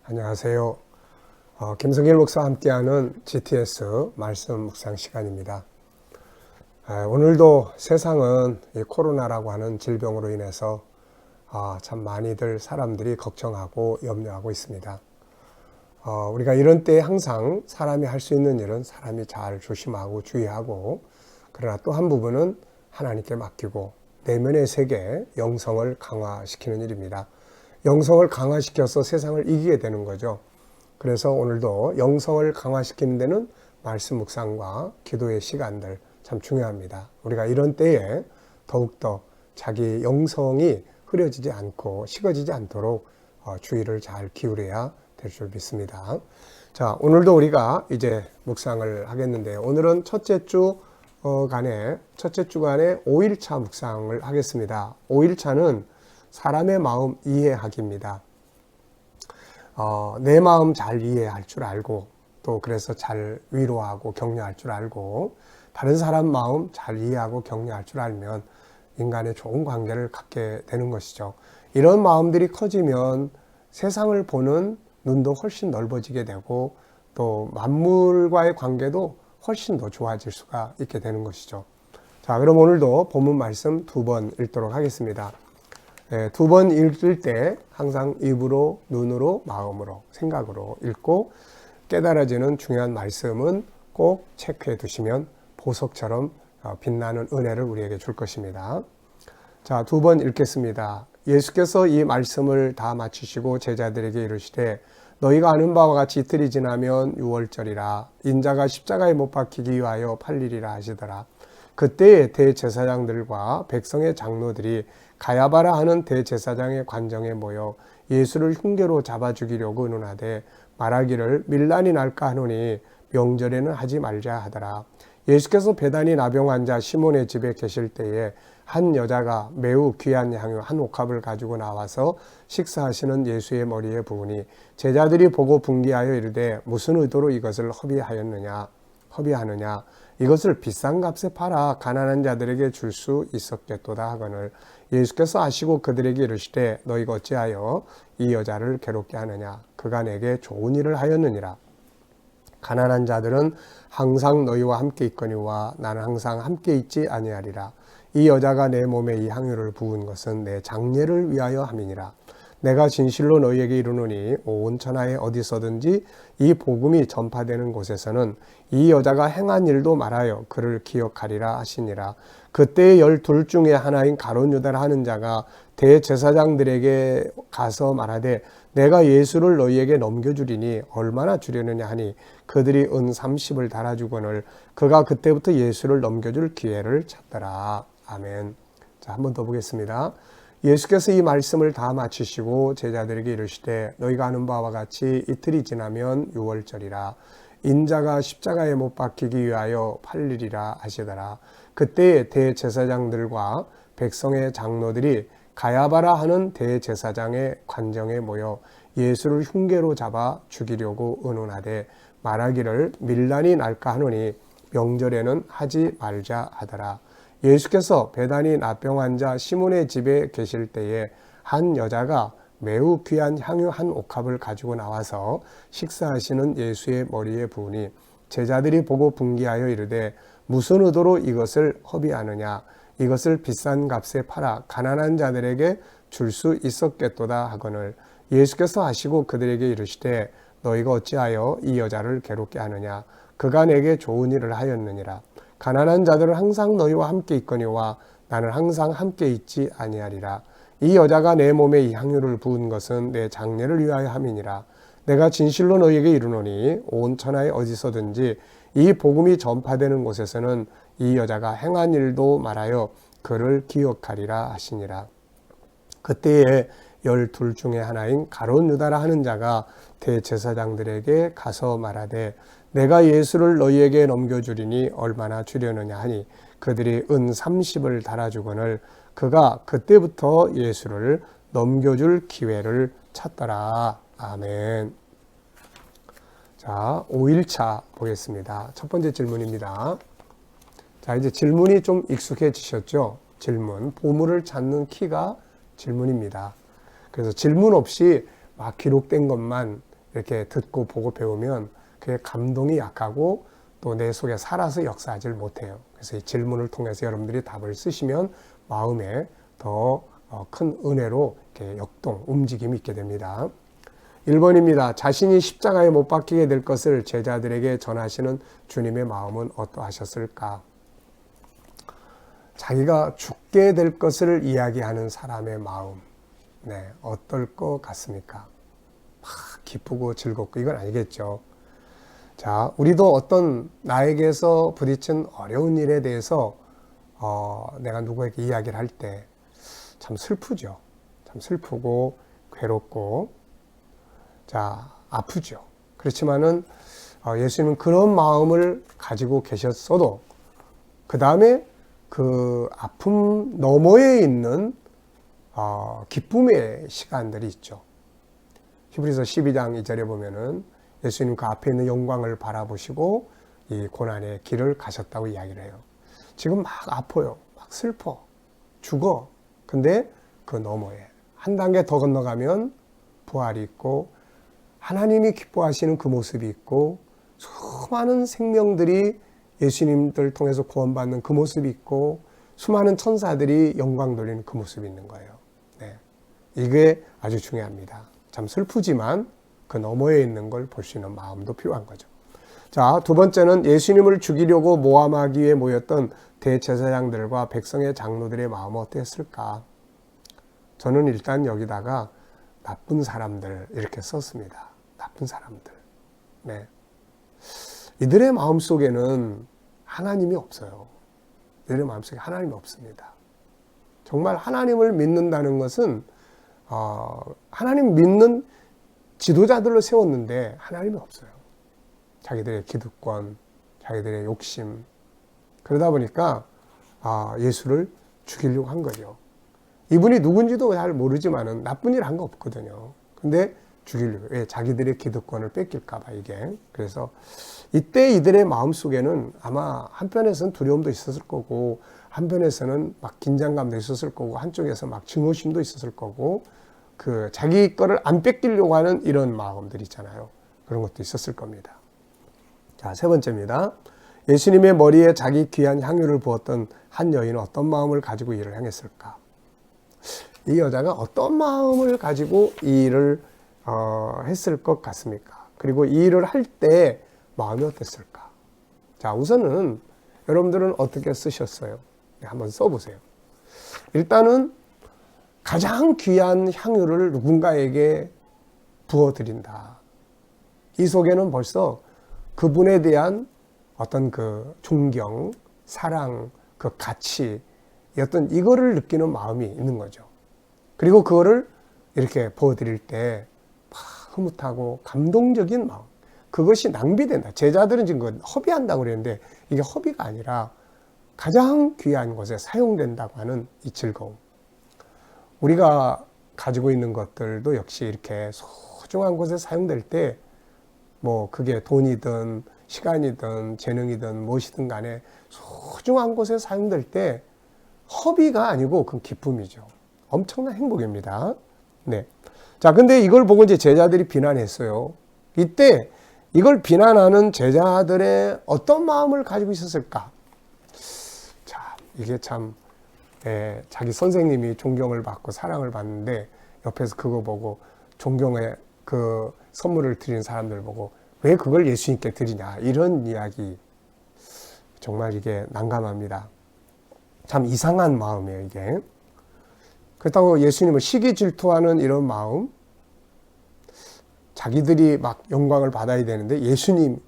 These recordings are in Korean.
안녕하세요. 김성길 목사와 함께하는 GTS 말씀 묵상 시간입니다. 오늘도 세상은 이 코로나라고 하는 질병으로 인해서 참 많이들 사람들이 걱정하고 염려하고 있습니다. 우리가 이런 때에 항상 사람이 할 수 있는 일은 사람이 잘 조심하고 주의하고, 그러나 또 한 부분은 하나님께 맡기고 내면의 세계, 영성을 강화시키는 일입니다. 영성을 강화시켜서 세상을 이기게 되는 거죠. 그래서 오늘도 영성을 강화시키는 데는 말씀 묵상과 기도의 시간들 참 중요합니다. 우리가 이런 때에 더욱더 자기 영성이 흐려지지 않고 식어지지 않도록 주의를 잘 기울여야 될 줄 믿습니다. 자, 오늘도 우리가 이제 묵상을 하겠는데, 오늘은 첫째 주간에 5일차 묵상을 하겠습니다. 5일차는 사람의 마음 이해하기입니다. 내 마음 잘 이해할 줄 알고, 또 그래서 잘 위로하고 격려할 줄 알고, 다른 사람 마음 잘 이해하고 격려할 줄 알면 인간의 좋은 관계를 갖게 되는 것이죠. 이런 마음들이 커지면 세상을 보는 눈도 훨씬 넓어지게 되고, 또 만물과의 관계도 훨씬 더 좋아질 수가 있게 되는 것이죠. 자, 그럼 오늘도 본문 말씀 2번 읽도록 하겠습니다. 2번 읽을 때 항상 입으로, 눈으로, 마음으로, 생각으로 읽고, 깨달아지는 중요한 말씀은 꼭 체크해 두시면 보석처럼 빛나는 은혜를 우리에게 줄 것입니다. 자, 2번 읽겠습니다. 예수께서 이 말씀을 다 마치시고 제자들에게 이르시되, 너희가 아는 바와 같이 이틀이 지나면 유월절이라, 인자가 십자가에 못 박히기 위하여 팔리리라 하시더라. 그때에 대제사장들과 백성의 장로들이 가야바라 하는 대제사장의 관정에 모여 예수를 흉계로 잡아 죽이려고 의논하되, 말하기를 밀란이 날까 하노니 명절에는 하지 말자 하더라. 예수께서 베다니 나병 환자 시몬의 집에 계실 때에 한 여자가 매우 귀한 향유 한 옥합을 가지고 나와서 식사하시는 예수의 머리에 부으니, 제자들이 보고 분기하여 이르되, 무슨 의도로 이것을 허비하느냐, 이것을 비싼 값에 팔아 가난한 자들에게 줄 수 있었겠도다 하거늘, 예수께서 아시고 그들에게 이르시되, 너희가 어찌하여 이 여자를 괴롭게 하느냐, 그가 내게 좋은 일을 하였느니라. 가난한 자들은 항상 너희와 함께 있거니와 나는 항상 함께 있지 아니하리라. 이 여자가 내 몸에 이 향유를 부은 것은 내 장례를 위하여 함이니라. 내가 진실로 너희에게 이르노니 온 천하에 어디서든지 이 복음이 전파되는 곳에서는 이 여자가 행한 일도 말하여 그를 기억하리라 하시니라. 그때의 12 중에 하나인 가룟 유다라 하는 자가 대제사장들에게 가서 말하되, 내가 예수를 너희에게 넘겨주리니 얼마나 주려느냐 하니, 그들이 은 30을 달아주거늘 그가 그때부터 예수를 넘겨줄 기회를 찾더라. 아멘. 자, 한 번 더 보겠습니다. 예수께서 이 말씀을 다 마치시고 제자들에게 이르시되, 너희가 아는 바와 같이 이틀이 지나면 유월절이라, 인자가 십자가에 못 박히기 위하여 팔리리라 하시더라. 그때 대제사장들과 백성의 장로들이 가야바라 하는 대제사장의 관정에 모여 예수를 흉계로 잡아 죽이려고 의논하되, 말하기를 밀란이 날까 하노니 명절에는 하지 말자 하더라. 예수께서 베다니 나병 환자 시몬의 집에 계실 때에 한 여자가 매우 귀한 향유 한 옥합을 가지고 나와서 식사하시는 예수의 머리에 부으니, 제자들이 보고 분기하여 이르되, 무슨 의도로 이것을 허비하느냐, 이것을 비싼 값에 팔아 가난한 자들에게 줄 수 있었겠도다 하거늘, 예수께서 아시고 그들에게 이르시되, 너희가 어찌하여 이 여자를 괴롭게 하느냐, 그가 내게 좋은 일을 하였느니라. 가난한 자들은 항상 너희와 함께 있거니와 나는 항상 함께 있지 아니하리라. 이 여자가 내 몸에 이 향유를 부은 것은 내 장례를 위하여 함이니라. 내가 진실로 너희에게 이르노니 온 천하에 어디서든지 이 복음이 전파되는 곳에서는 이 여자가 행한 일도 말하여 그를 기억하리라 하시니라. 그때에 12 중에 하나인 가룟 유다라 하는 자가 대제사장들에게 가서 말하되, 내가 예수를 너희에게 넘겨주리니 얼마나 주려느냐 하니, 그들이 은 30을 달아주거늘 그가 그때부터 예수를 넘겨줄 기회를 찾더라. 아멘. 자, 5일차 보겠습니다. 첫 번째 질문입니다. 자, 이제 질문이 좀 익숙해지셨죠? 질문, 보물을 찾는 키가 질문입니다. 그래서 질문 없이 막 기록된 것만 이렇게 듣고 보고 배우면 그게 감동이 약하고 또 내 속에 살아서 역사하지를 못해요. 그래서 이 질문을 통해서 여러분들이 답을 쓰시면 마음에 더 큰 은혜로 이렇게 역동, 움직임이 있게 됩니다. 1번입니다. 자신이 십자가에 못 박히게 될 것을 제자들에게 전하시는 주님의 마음은 어떠하셨을까? 자기가 죽게 될 것을 이야기하는 사람의 마음, 네, 어떨 것 같습니까? 막 기쁘고 즐겁고 이건 아니겠죠. 자, 우리도 어떤 나에게서 부딪힌 어려운 일에 대해서 내가 누구에게 이야기를 할 때 참 슬프죠. 참 슬프고 괴롭고 자, 아프죠. 그렇지만은 예수님은 그런 마음을 가지고 계셨어도 그 다음에 그 아픔 너머에 있는 기쁨의 시간들이 있죠. 히브리서 12장 2절에 보면은 예수님 그 앞에 있는 영광을 바라보시고 이 고난의 길을 가셨다고 이야기를 해요. 지금 막 아파요. 막 슬퍼. 죽어. 근데 그 너머에 한 단계 더 건너가면 부활이 있고 하나님이 기뻐하시는 그 모습이 있고 수많은 생명들이 예수님들 통해서 구원받는 그 모습이 있고 수많은 천사들이 영광 돌리는 그 모습이 있는 거예요. 네. 이게 아주 중요합니다. 참 슬프지만 그 너머에 있는 걸 볼 수 있는 마음도 필요한 거죠. 자, 두 번째는 예수님을 죽이려고 모함하기 위해 모였던 대제사장들과 백성의 장로들의 마음은 어땠을까? 저는 일단 여기다가 나쁜 사람들 이렇게 썼습니다. 나쁜 사람들. 네. 이들의 마음속에는 하나님이 없어요. 이들의 마음속에 하나님이 없습니다. 정말 하나님을 믿는다는 것은 하나님 믿는 지도자들로 세웠는데 하나님이 없어요. 자기들의 기득권, 자기들의 욕심. 그러다 보니까 예수를 죽이려고 한 거죠. 이분이 누군지도 잘 모르지만은 나쁜 일 한 거 없거든요. 근데 죽이려고. 왜? 자기들의 기득권을 뺏길까 봐 이게. 그래서 이때 이들의 마음속에는 아마 한편에서는 두려움도 있었을 거고 한편에서는 막 긴장감도 있었을 거고 한쪽에서 막 증오심도 있었을 거고 그 자기 거를 안 뺏기려고 하는 이런 마음들 있잖아요. 그런 것도 있었을 겁니다. 자, 세 번째입니다. 예수님의 머리에 자기 귀한 향유를 부었던 한 여인은 어떤 마음을 가지고 일을 행했을까? 이 여자가 어떤 마음을 가지고 이 일을 했을 것 같습니까? 그리고 이 일을 할 때 마음이 어땠을까? 자, 우선은 여러분들은 어떻게 쓰셨어요? 한번 써보세요. 일단은 가장 귀한 향유를 누군가에게 부어드린다. 이 속에는 벌써 그분에 대한 어떤 그 존경, 사랑, 그 가치, 어떤 이거를 느끼는 마음이 있는 거죠. 그리고 그거를 이렇게 부어드릴 때 막 흐뭇하고 감동적인 마음. 그것이 낭비된다. 제자들은 지금 허비한다고 그랬는데 이게 허비가 아니라 가장 귀한 곳에 사용된다고 하는 이 즐거움. 우리가 가지고 있는 것들도 역시 이렇게 소중한 곳에 사용될 때 뭐 그게 돈이든 시간이든 재능이든 무엇이든 간에 소중한 곳에 사용될 때 허비가 아니고 그 기쁨이죠. 엄청난 행복입니다. 네. 자, 근데 이걸 보고 이제 제자들이 비난했어요. 이때 이걸 비난하는 제자들의 어떤 마음을 가지고 있었을까? 자, 이게 참, 자기 선생님이 존경을 받고 사랑을 받는데 옆에서 그거 보고 존경의 그 선물을 드리는 사람들 보고 왜 그걸 예수님께 드리냐. 이런 이야기. 정말 이게 난감합니다. 참 이상한 마음이에요, 이게. 그렇다고 예수님을 시기 질투하는 이런 마음, 자기들이 막 영광을 받아야 되는데 예수님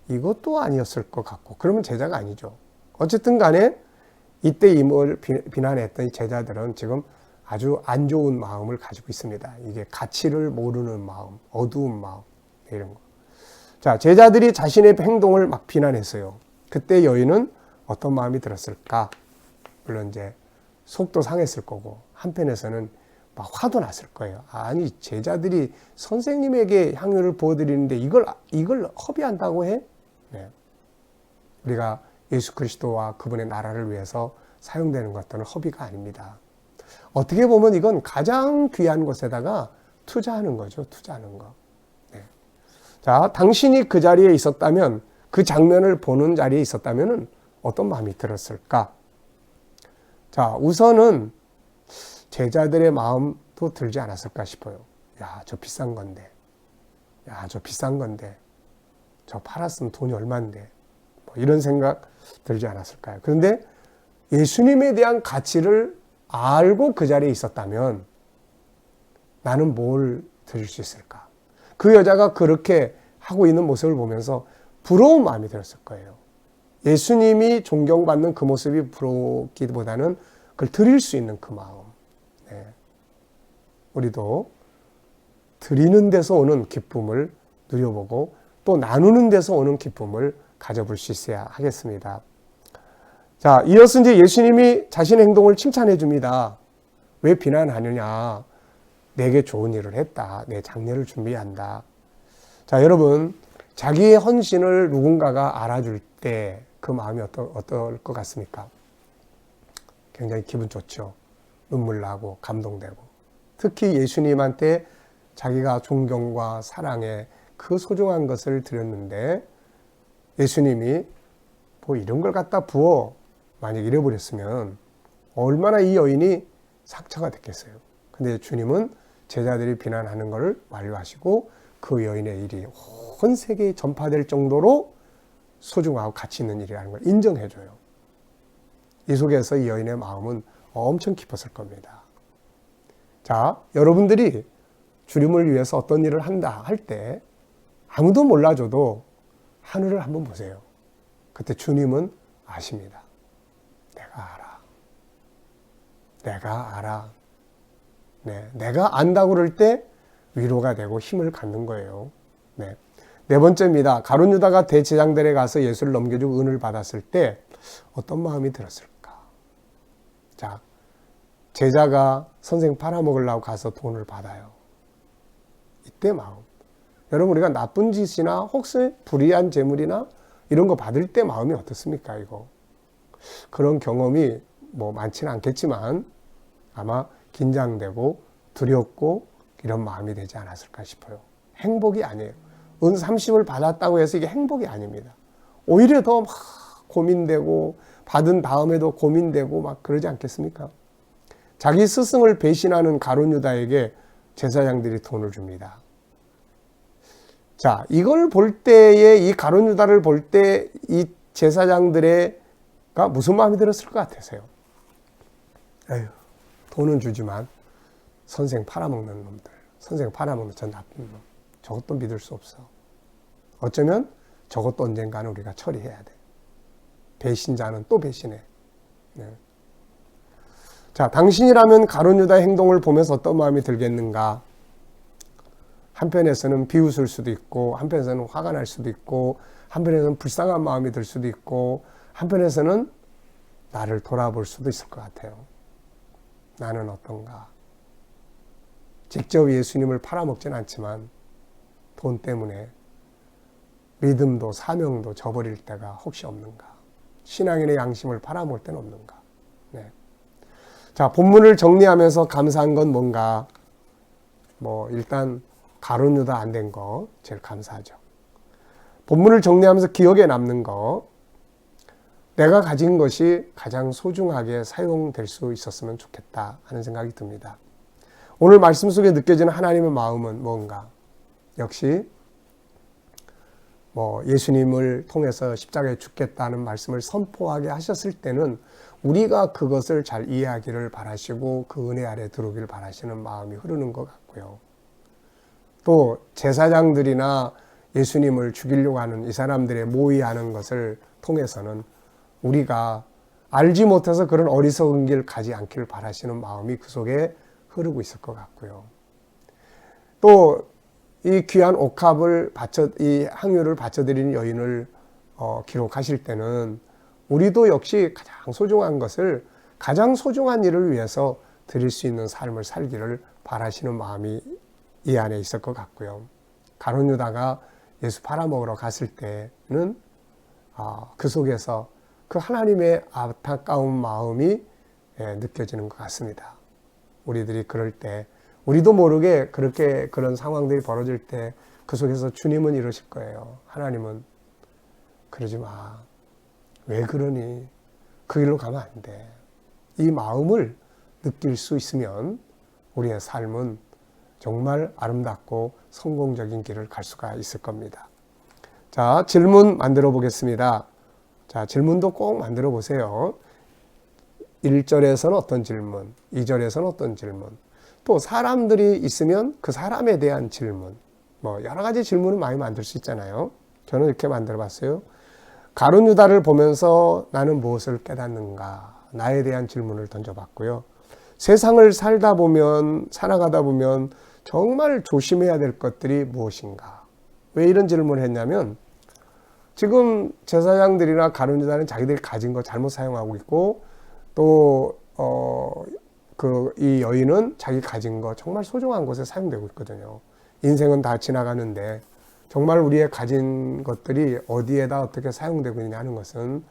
이것도 아니었을 것 같고 그러면 제자가 아니죠. 어쨌든 간에 이때 임을 비난했던 제자들은 지금 아주 안 좋은 마음을 가지고 있습니다. 이게 가치를 모르는 마음, 어두운 마음 이런 거. 자, 제자들이 자신의 행동을 막 비난했어요. 그때 여인은 어떤 마음이 들었을까? 물론 이제 속도 상했을 거고 한편에서는 막 화도 났을 거예요. 아니 제자들이 선생님에게 향유를 부어드리는데 이걸 허비한다고 해? 네. 우리가 예수 그리스도와 그분의 나라를 위해서 사용되는 것들은 허비가 아닙니다. 어떻게 보면 이건 가장 귀한 곳에다가 투자하는 거죠. 투자하는 거. 네. 자, 당신이 그 자리에 있었다면, 그 장면을 보는 자리에 있었다면 어떤 마음이 들었을까? 자, 우선은 제자들의 마음도 들지 않았을까 싶어요. 야, 저 비싼 건데. 야, 저 비싼 건데. 저 팔았으면 돈이 얼만데. 뭐 이런 생각 들지 않았을까요? 그런데 예수님에 대한 가치를 알고 그 자리에 있었다면 나는 뭘 드릴 수 있을까? 그 여자가 그렇게 하고 있는 모습을 보면서 부러운 마음이 들었을 거예요. 예수님이 존경받는 그 모습이 부러우기보다는 그걸 드릴 수 있는 그 마음. 네. 우리도 드리는 데서 오는 기쁨을 누려보고 또 나누는 데서 오는 기쁨을 가져볼 수 있어야 하겠습니다. 자, 이어서 이제 예수님이 자신의 행동을 칭찬해 줍니다. 왜 비난하느냐? 내게 좋은 일을 했다. 내 장례를 준비한다. 자, 여러분, 자기의 헌신을 누군가가 알아줄 때 그 마음이 어떨 것 같습니까? 굉장히 기분 좋죠. 눈물 나고 감동되고. 특히 예수님한테 자기가 존경과 사랑에 그 소중한 것을 드렸는데 예수님이 뭐 이런 걸 갖다 부어 만약 잃어버렸으면 얼마나 이 여인이 상처가 됐겠어요. 근데 주님은 제자들이 비난하는 것을 만류하시고 그 여인의 일이 온 세계에 전파될 정도로 소중하고 가치 있는 일이라는 걸 인정해줘요. 이 속에서 이 여인의 마음은 엄청 깊었을 겁니다. 자, 여러분들이 주님을 위해서 어떤 일을 한다 할 때 아무도 몰라줘도 하늘을 한번 보세요. 그때 주님은 아십니다. 내가 알아. 내가 알아. 네, 내가 안다고 그럴 때 위로가 되고 힘을 갖는 거예요. 네. 네 번째입니다. 가룟 유다가 대제장들에 가서 예수를 넘겨주고 은을 받았을 때 어떤 마음이 들었을까? 자, 제자가 선생 팔아먹으려고 가서 돈을 받아요. 이때 마음. 여러분, 우리가 나쁜 짓이나 혹시 불의한 재물이나 이런 거 받을 때 마음이 어떻습니까? 이거 그런 경험이 뭐 많지는 않겠지만 아마 긴장되고 두렵고 이런 마음이 되지 않았을까 싶어요. 행복이 아니에요. 은 30을 받았다고 해서 이게 행복이 아닙니다. 오히려 더 막 고민되고 받은 다음에도 고민되고 막 그러지 않겠습니까? 자기 스승을 배신하는 가룟 유다에게 제사장들이 돈을 줍니다. 자, 이걸 볼 때에 이 가룟 유다를 볼 때 이 제사장들의가 무슨 마음이 들었을 것 같으세요? 에휴, 돈은 주지만 선생 팔아먹는 놈들, 선생 팔아먹는 저 나쁜 놈, 저것도 믿을 수 없어. 어쩌면 저것도 언젠가는 우리가 처리해야 돼. 배신자는 또 배신해. 네. 자, 당신이라면 가룟 유다의 행동을 보면서 어떤 마음이 들겠는가? 한편에서는 비웃을 수도 있고, 한편에서는 화가 날 수도 있고, 한편에서는 불쌍한 마음이 들 수도 있고, 한편에서는 나를 돌아볼 수도 있을 것 같아요. 나는 어떤가? 직접 예수님을 팔아먹진 않지만 돈 때문에 믿음도 사명도 저버릴 때가 혹시 없는가? 신앙인의 양심을 팔아먹을 때는 없는가? 네. 자, 본문을 정리하면서 감사한 건 뭔가? 뭐 일단 가룟 유다 안 된 거 제일 감사하죠. 본문을 정리하면서 기억에 남는 거, 내가 가진 것이 가장 소중하게 사용될 수 있었으면 좋겠다 하는 생각이 듭니다. 오늘 말씀 속에 느껴지는 하나님의 마음은 뭔가? 역시 뭐 예수님을 통해서 십자가에 죽겠다는 말씀을 선포하게 하셨을 때는 우리가 그것을 잘 이해하기를 바라시고 그 은혜 아래 들어오기를 바라시는 마음이 흐르는 것 같고요. 또 제사장들이나 예수님을 죽이려고 하는 이 사람들의 모의하는 것을 통해서는 우리가 알지 못해서 그런 어리석은 길 가지 않기를 바라시는 마음이 그 속에 흐르고 있을 것 같고요. 또 이 귀한 옥합을 이 향유를 바쳐드리는 여인을 기록하실 때는 우리도 역시 가장 소중한 것을 가장 소중한 일을 위해서 드릴 수 있는 삶을 살기를 바라시는 마음이 이 안에 있을 것 같고요. 가룟 유다가 예수 팔아먹으러 갔을 때는 그 속에서 그 하나님의 안타까운 마음이 느껴지는 것 같습니다. 우리들이 그럴 때 우리도 모르게 그렇게 그런 상황들이 벌어질 때 그 속에서 주님은 이러실 거예요. 하나님은 그러지 마. 왜 그러니? 그 길로 가면 안 돼. 이 마음을 느낄 수 있으면 우리의 삶은 정말 아름답고 성공적인 길을 갈 수가 있을 겁니다. 자, 질문 만들어 보겠습니다. 자, 질문도 꼭 만들어 보세요. 1절에서는 어떤 질문, 2절에서는 어떤 질문, 또 사람들이 있으면 그 사람에 대한 질문, 뭐 여러 가지 질문을 많이 만들 수 있잖아요. 저는 이렇게 만들어 봤어요. 가룟 유다를 보면서 나는 무엇을 깨닫는가? 나에 대한 질문을 던져봤고요. 세상을 살다 보면, 살아가다 보면 정말 조심해야 될 것들이 무엇인가? 왜 이런 질문을 했냐면, 지금 제사장들이나 가룟 유다는 자기들이 가진 거 잘못 사용하고 있고, 또 이 여인은 자기 가진 거 정말 소중한 곳에 사용되고 있거든요. 인생은 다 지나가는데 정말 우리의 가진 것들이 어디에다 어떻게 사용되고 있냐 하는 것은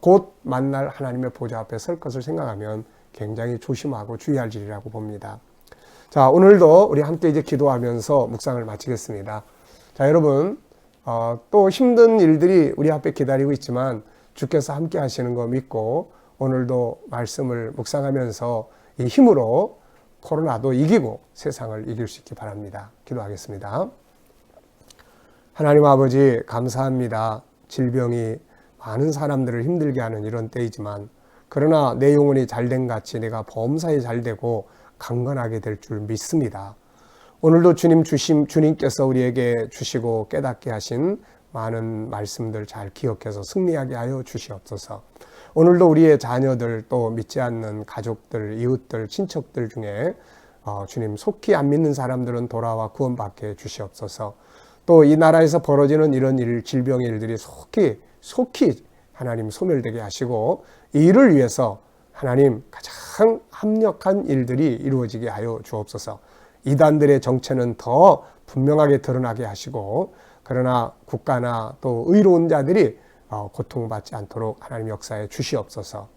곧 만날 하나님의 보좌 앞에 설 것을 생각하면 굉장히 조심하고 주의할 일이라고 봅니다. 자, 오늘도 우리 함께 이제 기도하면서 묵상을 마치겠습니다. 자, 여러분, 또 힘든 일들이 우리 앞에 기다리고 있지만 주께서 함께 하시는 거 믿고 오늘도 말씀을 묵상하면서 이 힘으로 코로나도 이기고 세상을 이길 수 있기 바랍니다. 기도하겠습니다. 하나님 아버지, 감사합니다. 질병이 많은 사람들을 힘들게 하는 이런 때이지만, 그러나 내 영혼이 잘된 같이 내가 범사에 잘되고 강건하게 될 줄 믿습니다. 오늘도 주님께서 우리에게 주시고 깨닫게 하신 많은 말씀들 잘 기억해서 승리하게 하여 주시옵소서. 오늘도 우리의 자녀들, 또 믿지 않는 가족들, 이웃들, 친척들 중에 주님 속히 안 믿는 사람들은 돌아와 구원받게 주시옵소서. 또 이 나라에서 벌어지는 이런 일, 질병의 일들이 속히 하나님 소멸되게 하시고, 이 일을 위해서 하나님 가장 합력한 일들이 이루어지게 하여 주옵소서. 이단들의 정체는 더 분명하게 드러나게 하시고, 그러나 국가나 또 의로운 자들이 고통받지 않도록 하나님 역사에 주시옵소서.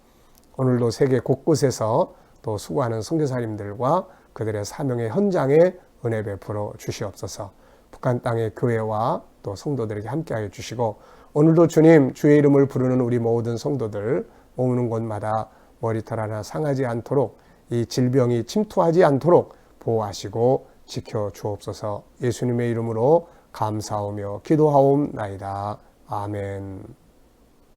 오늘도 세계 곳곳에서 또 수고하는 선교사님들과 그들의 사명의 현장에 은혜 베풀어 주시옵소서. 북한 땅의 교회와 또 성도들에게 함께하여 주시고, 오늘도 주님 주의 이름을 부르는 우리 모든 성도들 머무는 곳마다 머리털 하나 상하지 않도록, 이 질병이 침투하지 않도록 보호하시고 지켜 주옵소서. 예수님의 이름으로 감사하며 기도하옵나이다. 아멘.